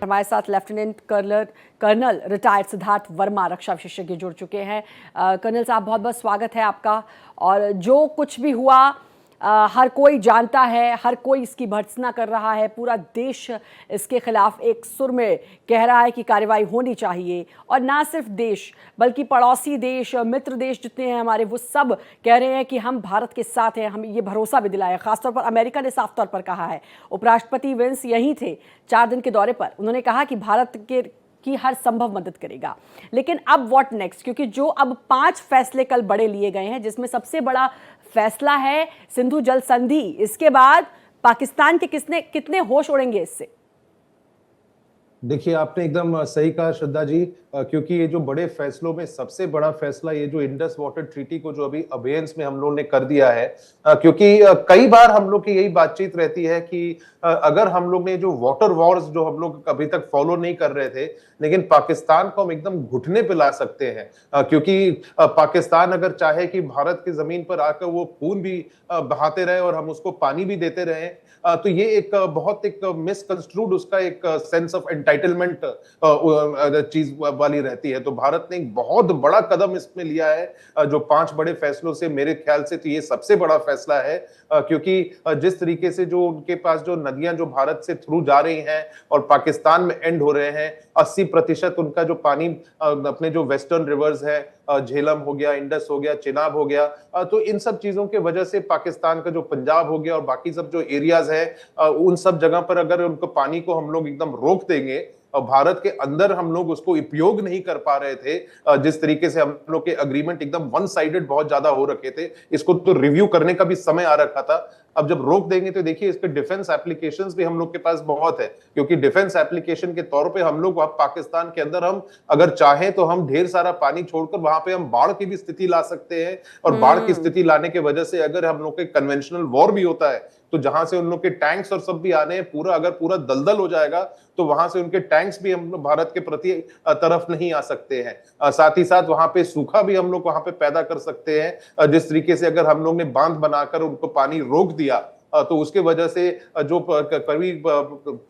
हमारे साथ lieutenant colonel retired Siddharth Varma रक्षा विशेषज्ञ जुड़ चुके हैं। कर्नल साहब, बहुत बहुत स्वागत है आपका। और जो कुछ भी हुआ हर कोई जानता है, हर कोई इसकी भर्त्सना कर रहा है, पूरा देश इसके खिलाफ एक सुर में कह रहा है कि कार्रवाई होनी चाहिए। और ना सिर्फ देश बल्कि पड़ोसी देश, मित्र देश जितने हैं हमारे, वो सब कह रहे हैं कि हम भारत के साथ हैं। हम ये भरोसा भी दिलाया, खासतौर पर अमेरिका ने साफ तौर पर कहा है। उपराष्ट्रपति वेंस यहीं थे 4 दिन के दौरे पर, उन्होंने कहा कि भारत की हर संभव मदद करेगा। लेकिन अब व्हाट नेक्स्ट, क्योंकि जो अब 5 फैसले कल बड़े लिए गए हैं, जिसमें सबसे बड़ा फैसला है सिंधु जल संधि। इसके बाद पाकिस्तान के कितने होश उड़ेंगे इससे? देखिए, आपने एकदम सही कहा श्रद्धा जी, क्योंकि ये जो बड़े फैसलों में सबसे बड़ा फैसला ये जो इंडस वाटर ट्रीटी को जो अभी अबेयंस में हम लोगों ने कर दिया है, क्योंकि कई बार हम लोग की यही बातचीत रहती है कि अगर हम लोग ने जो वाटर वॉर्स जो हम लोग अभी तक फॉलो नहीं कर रहे थे, लेकिन पाकिस्तान को हम एकदम घुटने पे ला सकते हैं, क्योंकि पाकिस्तान अगर चाहे कि भारत की जमीन पर आकर वो खून भी बहाते रहे और हम उसको पानी भी देते रहे, तो ये एक बहुत एक मिसकंस्ट्रूड उसका एक सेंस ऑफ एंटाइटलमेंट चीज वाली रहती है। तो भारत ने एक बहुत बड़ा कदम इसमें लिया है, जो 5 बड़े फैसलों से मेरे ख्याल से तो ये सबसे बड़ा फैसला है, क्योंकि जिस तरीके से जो उनके पास जो नदियां जो भारत से थ्रू जा रही हैं और पाकिस्तान में एंड हो रहे हैं, 80% उनका जो पानी अपने जो वेस्टर्न रिवर्स है, झेलम हो गया, इंडस हो गया, चिनाब हो गया, तो इन सब चीजों के वजह से पाकिस्तान का जो पंजाब हो गया और बाकी सब जो एरियाज है, उन सब जगह पर अगर उनको पानी को हम लोग एकदम रोक देंगे, और भारत के अंदर हम लोग उसको उपयोग नहीं कर पा रहे थे, जिस तरीके से हम लोग के अग्रीमेंट एकदम वन साइडेड बहुत ज्यादा हो रखे थे, इसको तो रिव्यू करने का भी समय आ रखा था। अब जब रोक देंगे तो देखिए इसके डिफेंस एप्लीकेशंस भी हम लोग के पास बहुत है, क्योंकि डिफेंस एप्लीकेशन के तौर पे हम लोग पाकिस्तान के अंदर हम अगर चाहें तो हम ढेर सारा पानी छोड़कर वहां पे हम बाढ़ की भी स्थिति ला सकते हैं, और बाढ़ की स्थिति लाने की वजह से अगर हम लोग के कन्वेंशनल वॉर भी होता है, तो जहां से उन लोग के टैंक्स और सब भी आने हैं, अगर पूरा दलदल हो जाएगा तो वहां से उनके टैंक्स भी हम भारत के प्रति तरफ नहीं आ सकते हैं। साथ ही साथ वहां पे सूखा भी हम लोग वहां पे पैदा कर सकते हैं, जिस तरीके से अगर हम लोग ने बांध बनाकर उनको पानी रोक दिया, तो उसके वजह से जो करीब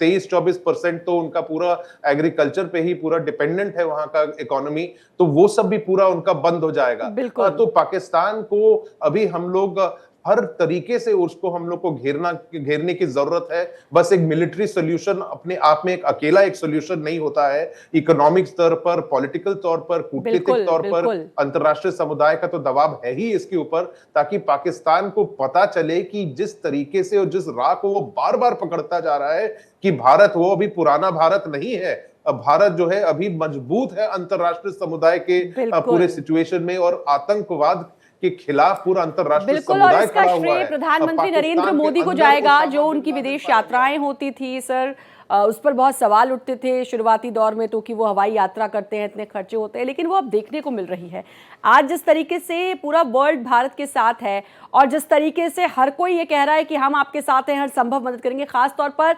23-24% तो उनका पूरा एग्रीकल्चर पे ही पूरा डिपेंडेंट है वहां का इकोनॉमी, तो वो सब भी पूरा उनका बंद हो जाएगा। तो पाकिस्तान को अभी हम लोग हर तरीके से उसको हम लोग को घेरने की जरूरत है। बस एक मिलिट्री सोल्यूशन अपने आप में एक अकेला एक सोल्यूशन नहीं होता है। इकोनॉमिक स्तर पर, पॉलिटिकल तौर पर, कूटनीतिक तौर पर अंतरराष्ट्रीय समुदाय का तो दबाव है ही इसके ऊपर, ताकि पाकिस्तान को पता चले कि जिस तरीके से और जिस राह को वो बार बार पकड़ता जा रहा है कि भारत वो अभी पुराना भारत नहीं है, भारत जो है अभी मजबूत है अंतरराष्ट्रीय समुदाय के पूरे सिचुएशन में, और आतंकवाद के खिलाफ पूरा अंतरराष्ट्रीय समुदाय खड़ा हुआ है। प्रधानमंत्री नरेंद्र मोदी को जाएगा, जो उनकी विदेश यात्राएं होती थी सर, उस पर बहुत सवाल उठते थे शुरुआती दौर में, तो कि वो हवाई यात्रा करते हैं, इतने खर्चे होते हैं, लेकिन वो अब देखने को मिल रही है। आज जिस तरीके से पूरा वर्ल्ड भारत के साथ है और जिस तरीके से हर कोई ये कह रहा है कि हम आपके साथ हैं, हर संभव मदद करेंगे, खासतौर पर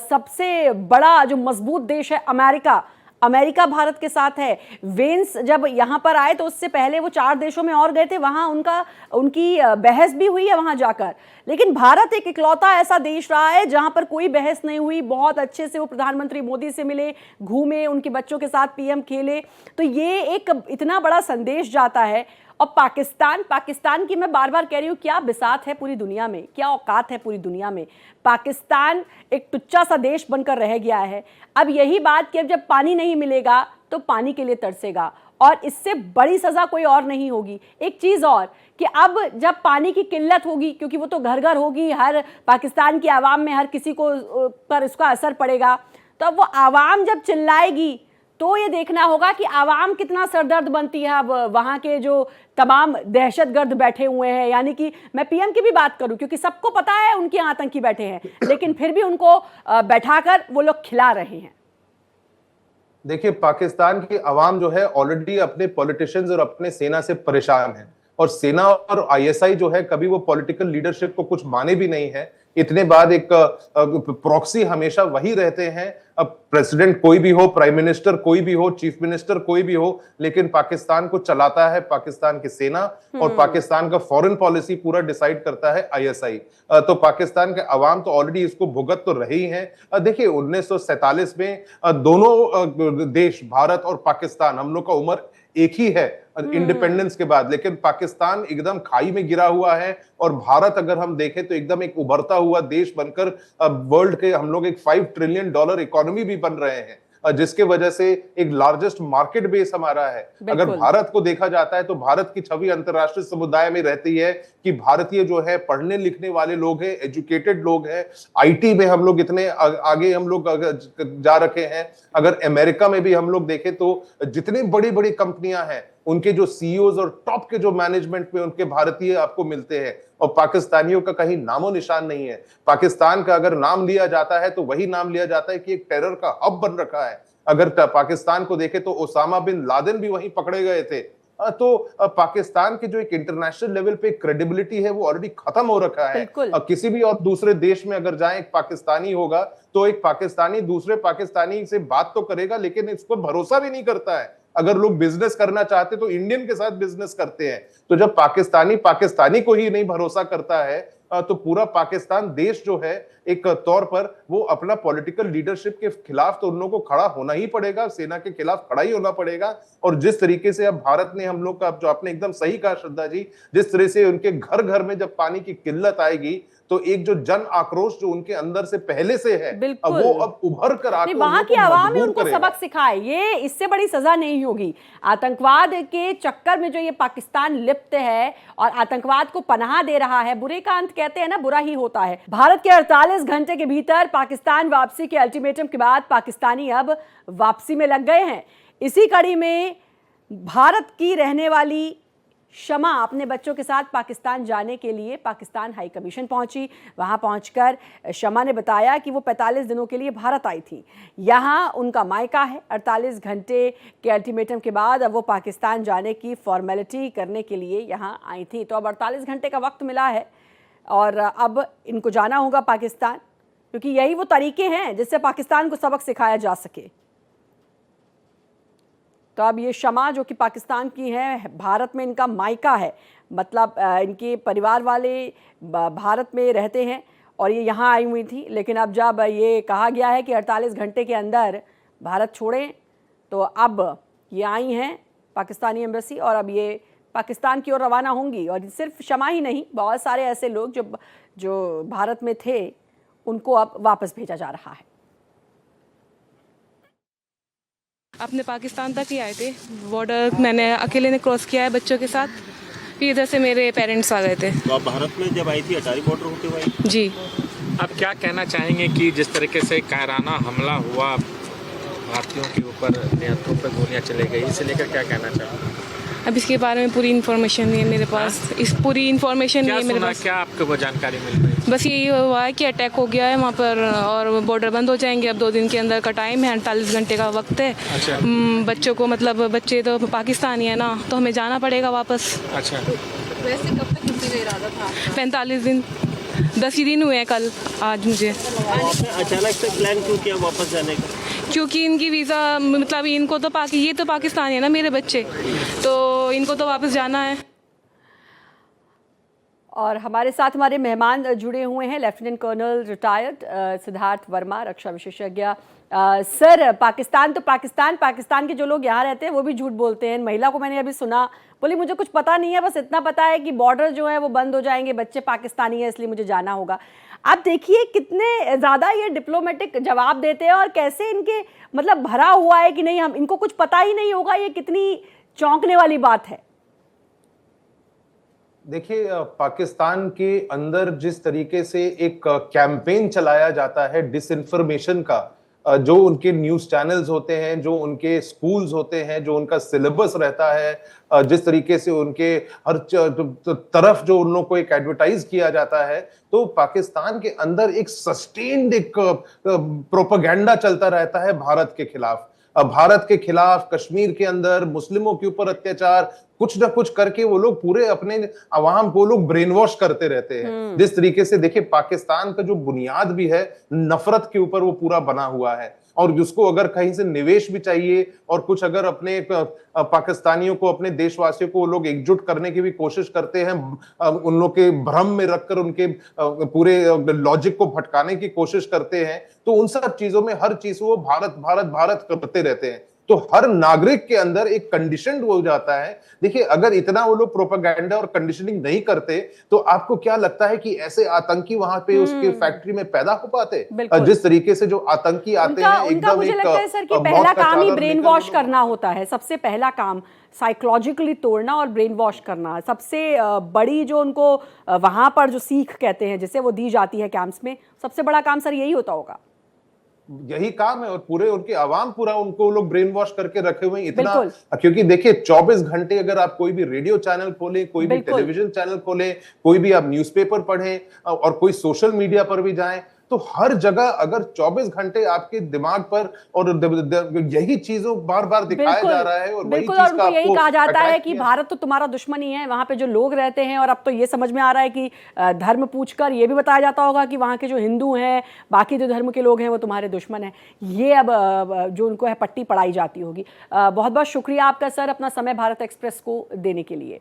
सबसे बड़ा जो मजबूत देश है अमेरिका भारत के साथ है। वेंस जब यहाँ पर आए तो उससे पहले वो 4 देशों में और गए थे, वहाँ उनकी बहस भी हुई है वहाँ जाकर। लेकिन भारत एक इकलौता ऐसा देश रहा है जहाँ पर कोई बहस नहीं हुई, बहुत अच्छे से वो प्रधानमंत्री मोदी से मिले, घूमे, उनके बच्चों के साथ पीएम खेले। तो ये एक इतना बड़ा संदेश जाता है। और पाकिस्तान की मैं बार बार कह रही हूँ, क्या बिसात है पूरी दुनिया में, क्या औकात है पूरी दुनिया में। पाकिस्तान एक टुच्चा सा देश बनकर रह गया है। अब यही बात कि अब जब पानी नहीं मिलेगा तो पानी के लिए तरसेगा, और इससे बड़ी सजा कोई और नहीं होगी। एक चीज और कि अब जब पानी की किल्लत होगी, क्योंकि वो तो घर घर होगी, हर पाकिस्तान की आवाम में हर किसी को पर इसका असर पड़ेगा, तो अब वो आवाम जब चिल्लाएगी तो ये देखना होगा कि आवाम कितना सरदर्द बनती है। अब वहाँ के जो तमाम दहशतगर्द बैठे हुए हैं, यानी कि मैं पीएम की भी बात करूं, क्योंकि सबको पता है उनके आतंकी बैठे हैं, लेकिन फिर भी उनको बैठाकर वो लोग खिला रहे हैं। देखिए, पाकिस्तान की आवाम जो है ऑलरेडी अपने पॉलिटिशियंस और अपने सेना से परेशान है, और सेना और आईएसआई जो है कभी वो पॉलिटिकल लीडरशिप को कुछ माने भी नहीं है। इतने बाद एक प्रॉक्सी हमेशा वही रहते हैं। अब प्रेसिडेंट कोई भी हो, प्राइम मिनिस्टर कोई भी हो, चीफ मिनिस्टर कोई भी हो, लेकिन पाकिस्तान को चलाता है पाकिस्तान की सेना, और पाकिस्तान का फॉरेन पॉलिसी पूरा डिसाइड करता है आईएसआई। तो पाकिस्तान के अवाम तो ऑलरेडी इसको भुगत तो रही हैं। देखिए 1947 में दोनों देश, भारत और पाकिस्तान, हम लोग का उम्र एक ही है इंडिपेंडेंस के बाद, लेकिन पाकिस्तान एकदम खाई में गिरा हुआ है, और भारत अगर हम देखें तो एकदम एक उभरता हुआ देश बनकर वर्ल्ड के हम लोग एक $5 ट्रिलियन इकोनॉमी भी बन रहे हैं, जिसके वजह से एक लार्जेस्ट मार्केट बेस हमारा है। अगर भारत को देखा जाता है तो भारत की छवि अंतरराष्ट्रीय समुदाय में रहती है कि भारतीय जो है पढ़ने लिखने वाले लोग हैं, एजुकेटेड लोग हैं, आईटी में हम लोग इतने आगे हम लोग जा रखे हैं। अगर अमेरिका में भी हम लोग देखें तो जितनी बड़ी बड़ी कंपनियां हैं, उनके जो सीईओज और टॉप के जो मैनेजमेंट में उनके भारतीय आपको मिलते हैं, और पाकिस्तानियों का कहीं नामो निशान नहीं है। पाकिस्तान का अगर नाम लिया जाता है तो वही नाम लिया जाता है कि एक टेरर का हब बन रखा है। अगर पाकिस्तान को देखें तो ओसामा बिन लादेन भी वहीं पकड़े गए थे। तो पाकिस्तान की जो एक इंटरनेशनल लेवल पे क्रेडिबिलिटी है वो ऑलरेडी खत्म हो रखा है। किसी भी और दूसरे देश में अगर जाए एक पाकिस्तानी होगा तो एक पाकिस्तानी दूसरे पाकिस्तानी से बात तो करेगा, लेकिन इसको भरोसा भी नहीं करता है। अगर लोग बिजनेस करना चाहते तो इंडियन के साथ बिजनेस करते हैं। तो जब पाकिस्तानी पाकिस्तानी को ही नहीं भरोसा करता है, तो पूरा पाकिस्तान देश जो है एक तौर पर वो अपना पॉलिटिकल लीडरशिप के खिलाफ तो उन लोगों को खड़ा होना ही पड़ेगा, सेना के खिलाफ खड़ा ही होना पड़ेगा। और जिस तरीके से अब भारत ने हम लोग का, जो आपने एकदम सही कहा श्रद्धा जी, जिस तरह से उनके घर घर में जब पानी की किल्लत आएगी तो एक जो जन आक्रोश जो उनके अंदर से पहले से है, अब वो अब उभर कर आकर वहां की आवाम ही उनको सबक सिखाए। ये इससे बड़ी सजा नहीं होगी। आतंकवाद के चक्कर में जो ये पाकिस्तान लिप्त है और आतंकवाद को पनाह दे रहा है, बुरे का अंत कहते हैं ना, बुरा ही होता है। भारत के 48 घंटे के भीतर पाकिस्तान वापसी के अल्टीमेटम के बाद पाकिस्तानी अब वापसी में लग गए हैं। इसी कड़ी में भारत की रहने वाली शमा अपने बच्चों के साथ पाकिस्तान जाने के लिए पाकिस्तान हाई कमीशन पहुंची। वहां पहुंचकर शमा ने बताया कि वो 45 दिनों के लिए भारत आई थी। यहां उनका मायका है। 48 घंटे के अल्टीमेटम के बाद अब वो पाकिस्तान जाने की फॉर्मेलिटी करने के लिए यहां आई थी। तो अब 48 घंटे का वक्त मिला है और अब इनको जाना होगा पाकिस्तान, क्योंकि यही वो तरीके हैं जिससे पाकिस्तान को सबक सिखाया जा सके। तो अब ये शमा जो कि पाकिस्तान की है, भारत में इनका मायका है, मतलब इनके परिवार वाले भारत में रहते हैं और ये यहाँ आई हुई थी। लेकिन अब जब ये कहा गया है कि 48 घंटे के अंदर भारत छोड़ें, तो अब ये आई हैं पाकिस्तानी एम्बेसी और अब ये पाकिस्तान की ओर रवाना होंगी। और सिर्फ शमा ही नहीं, बहुत सारे ऐसे लोग जो भारत में थे उनको अब वापस भेजा जा रहा है। अपने पाकिस्तान तक ही आए थे, बॉर्डर मैंने अकेले ने क्रॉस किया है बच्चों के साथ, फिर इधर से मेरे पेरेंट्स आ गए थे। तो आप भारत में जब आई थी अटारी बॉर्डर होते हुए? जी। आप क्या कहना चाहेंगे कि जिस तरीके से कायराना हमला हुआ, भारतीयों के ऊपर नियंत्रण पर गोलियां चली गई, इसे लेकर क्या कहना चाहेंगे? अब इसके बारे में पूरी इन्फॉर्मेशन नहीं है मेरे पास। इस पूरी इन्फॉर्मेशन नहीं है मेरे पास। क्या आपको वो जानकारी मिल रही है? बस यही हुआ है कि अटैक हो गया है वहाँ पर और बॉर्डर बंद हो जाएंगे। अब 2 दिन के अंदर का टाइम है, 48 घंटे का वक्त है। अच्छा। बच्चों को, मतलब बच्चे तो पाकिस्तानी है ना, तो हमें जाना पड़ेगा वापस। अच्छा। वैसे कब तक किसी का इरादा था? 45 दिन, 10 ही दिन हुए हैं कल आज मुझे। अचानक से प्लान क्यों किया वापस जाने का? क्योंकि इनकी वीज़ा, मतलब इनको तो ये तो पाकिस्तानी है ना मेरे बच्चे, तो इनको तो वापस जाना है। और हमारे साथ हमारे मेहमान जुड़े हुए हैं, lieutenant colonel retired Siddharth Varma, रक्षा विशेषज्ञ। सर, पाकिस्तान तो पाकिस्तान के जो लोग यहाँ रहते हैं वो भी झूठ बोलते हैं। महिला को मैंने अभी सुना, बोली मुझे कुछ पता नहीं है, बस इतना पता है कि बॉर्डर जो है वो बंद हो जाएंगे, बच्चे पाकिस्तानी है इसलिए मुझे जाना होगा। आप देखिए कितने ज़्यादा ये डिप्लोमेटिक जवाब देते हैं और कैसे इनके मतलब भरा हुआ है कि नहीं, हम इनको कुछ पता ही नहीं होगा। ये कितनी चौंकने वाली बात है। देखिए, पाकिस्तान के अंदर जिस तरीके से एक कैंपेन चलाया जाता है डिसइंफॉर्मेशन का, जो उनके न्यूज चैनल्स होते हैं, जो उनके स्कूल्स होते हैं, जो उनका सिलेबस रहता है, जिस तरीके से उनके हर तरफ जो उन लोगों को एक एडवर्टाइज किया जाता है, तो पाकिस्तान के अंदर एक सस्टेन्ड एक प्रोपेगेंडा चलता रहता है भारत के खिलाफ। भारत के खिलाफ, कश्मीर के अंदर मुस्लिमों के ऊपर अत्याचार, कुछ ना कुछ करके वो लोग पूरे अपने अवाम को लोग ब्रेन वॉश करते रहते हैं। जिस तरीके से देखिए पाकिस्तान का जो बुनियाद भी है नफरत के ऊपर वो पूरा बना हुआ है, और उसको अगर कहीं से निवेश भी चाहिए और कुछ अगर अपने पाकिस्तानियों को, अपने देशवासियों को वो लोग एकजुट करने की भी कोशिश करते हैं, उन लोग के भ्रम में रखकर उनके पूरे लॉजिक को भटकाने की कोशिश करते हैं, तो उन सब चीजों में हर चीज वो भारत भारत भारत करते रहते हैं। तो हर नागरिक के अंदर एक कंडीशन हो जाता है। देखिए अगर इतना वो लोग प्रोपेगेंडा और कंडीशनिंग नहीं करते तो आपको क्या लगता है कि ऐसे आतंकी वहां पे उसके फैक्ट्री में पैदा हो पाते? जिस तरीके से जो आतंकी आते हैं उनका मुझे लगता है सर कि पहला काम ही ब्रेन वॉश करना होता है। सबसे पहला काम साइकोलॉजिकली तोड़ना और ब्रेन वॉश करना। सबसे बड़ी जो उनको वहां पर जो सीख कहते हैं जिसे वो दी जाती है कैंप्स में, सबसे बड़ा काम सर यही होता होगा। यही काम है, और पूरे उनके अवाम पूरा उनको लोग ब्रेन वॉश करके रखे हुए हैं इतना। क्योंकि देखिए 24 घंटे अगर आप कोई भी रेडियो चैनल खोलें, कोई भी टेलीविजन चैनल खोलें, कोई भी आप न्यूज़पेपर पढ़ें और कोई सोशल मीडिया पर भी जाएं, तो हर जगह अगर 24 घंटे आपके दिमाग पर और यही चीजों बार बार दिखाया जा रहा है, और बिल्कुल, और उनको यही कहा जाता है कि भारत तो तुम्हारा दुश्मन ही है। वहां पे जो लोग रहते हैं, और अब तो ये समझ में आ रहा है कि धर्म पूछकर ये भी बताया जाता होगा कि वहां के जो हिंदू हैं, बाकी जो धर्म के लोग हैं वो तुम्हारे दुश्मन हैं। ये अब जो उनको है पट्टी पढ़ाई जाती होगी। बहुत बहुत शुक्रिया आपका सर अपना समय भारत एक्सप्रेस को देने के लिए।